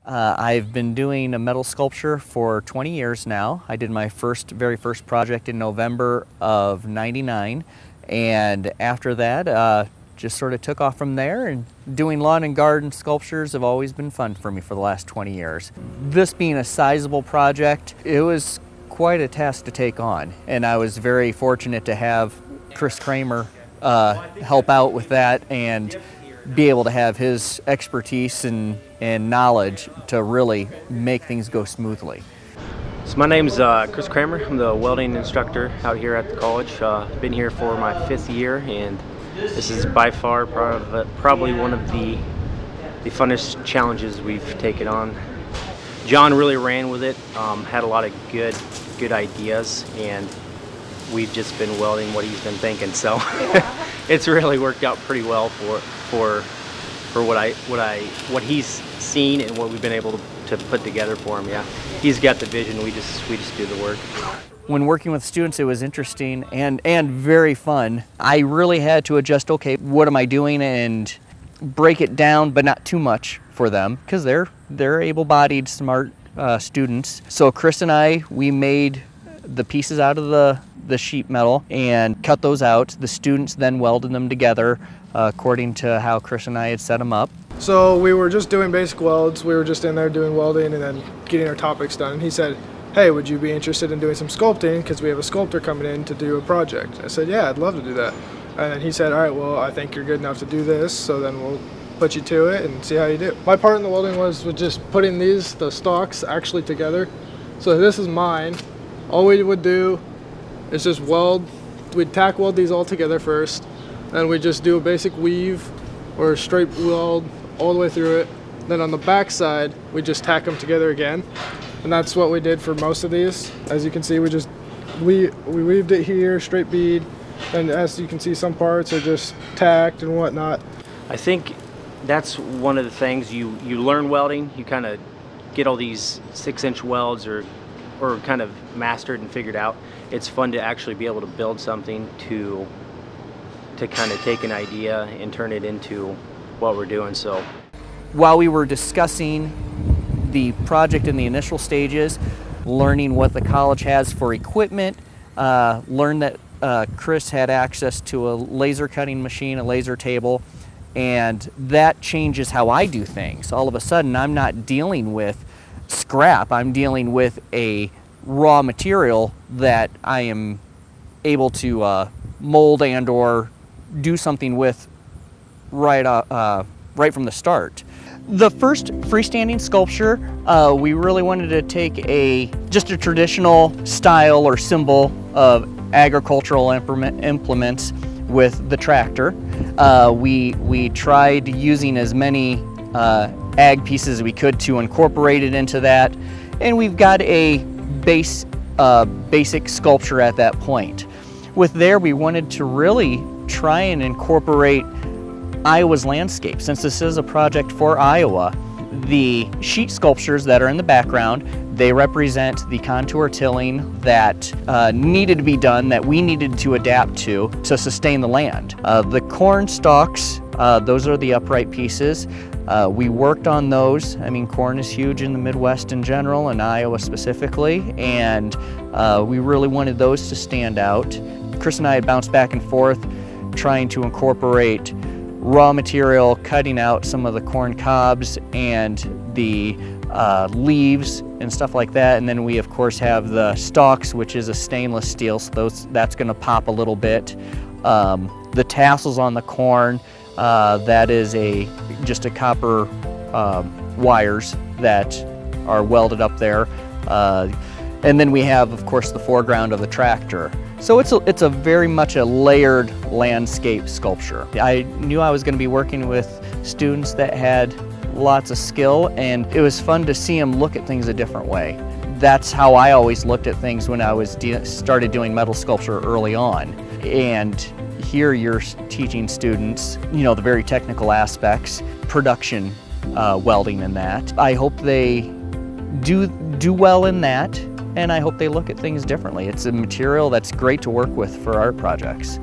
I've been doing a metal sculpture for 20 years now. I did my very first project in November of '99, and after that just sort of took off from there, and doing lawn and garden sculptures have always been fun for me for the last 20 years. This being a sizable project, it was quite a task to take on, and I was very fortunate to have Chris Kramer help out with that and be able to have his expertise and knowledge to really make things go smoothly. So my name's Chris Kramer. I'm the welding instructor out here at the college. Been here for my 5th year, and this is by far probably one of the funnest challenges we've taken on. John really ran with it, had a lot of good ideas, and we've just been welding what he's been thinking. So it's really worked out pretty well for what he's seen and what we've been able to put together for him. Yeah, he's got the vision. We just do the work. When working with students, it was interesting and very fun. I really had to adjust, okay, what am I doing, and break it down, but not too much for them, because they're able-bodied, smart students. So Chris and we made the pieces out of the sheet metal and cut those out. The students then welded them together according to how Chris and I had set them up. So we were just doing basic welds. We were just in there doing welding and then getting our topics done. And he said, hey, would you be interested in doing some sculpting, because we have a sculptor coming in to do a project. I said, yeah, I'd love to do that. And then he said, all right, well, I think you're good enough to do this, so then we'll put you to it and see how you do. My part in the welding was just putting the stalks actually together. So this is mine. All we would do is just weld. We'd tack weld these all together first, then we'd just do a basic weave or a straight weld all the way through it. Then on the back side, we just tack them together again. And that's what we did for most of these. As you can see, we weaved it here, straight bead, and as you can see, some parts are just tacked and whatnot. I think that's one of the things you learn welding. You kind of get all these 6-inch welds or kind of mastered and figured out. It's fun to actually be able to build something to kind of take an idea and turn it into what we're doing. So while we were discussing the project in the initial stages, learning what the college has for equipment, learned that Chris had access to a laser cutting machine, a laser table, and that changes how I do things. All of a sudden, I'm not dealing with scrap, I'm dealing with a raw material that I am able to mold and or do something with right from the start. The first freestanding sculpture, we really wanted to take just a traditional style or symbol of agricultural implements with the tractor. We tried using as many ag pieces as we could to incorporate it into that, and we've got a basic sculpture at that point. With there, we wanted to really try and incorporate Iowa's landscape. Since this is a project for Iowa, the sheet sculptures that are in the background, they represent the contour tilling that needed to be done, that we needed to adapt to sustain the land. The corn stalks, those are the upright pieces. We worked on those. I mean, corn is huge in the Midwest in general, and Iowa specifically, and we really wanted those to stand out. Chris and I had bounced back and forth trying to incorporate raw material, cutting out some of the corn cobs and the leaves and stuff like that. And then we of course have the stalks, which is a stainless steel, so that's going to pop a little bit. The tassels on the corn, that is just a copper wires that are welded up there. And then we have of course the foreground of the tractor. So it's a very much a layered landscape sculpture. I knew I was going to be working with students that had lots of skill, and it was fun to see them look at things a different way. That's how I always looked at things when I started doing metal sculpture early on. And here you're teaching students, the very technical aspects, production welding and that. I hope they do well in that, and I hope they look at things differently. It's a material that's great to work with for art projects.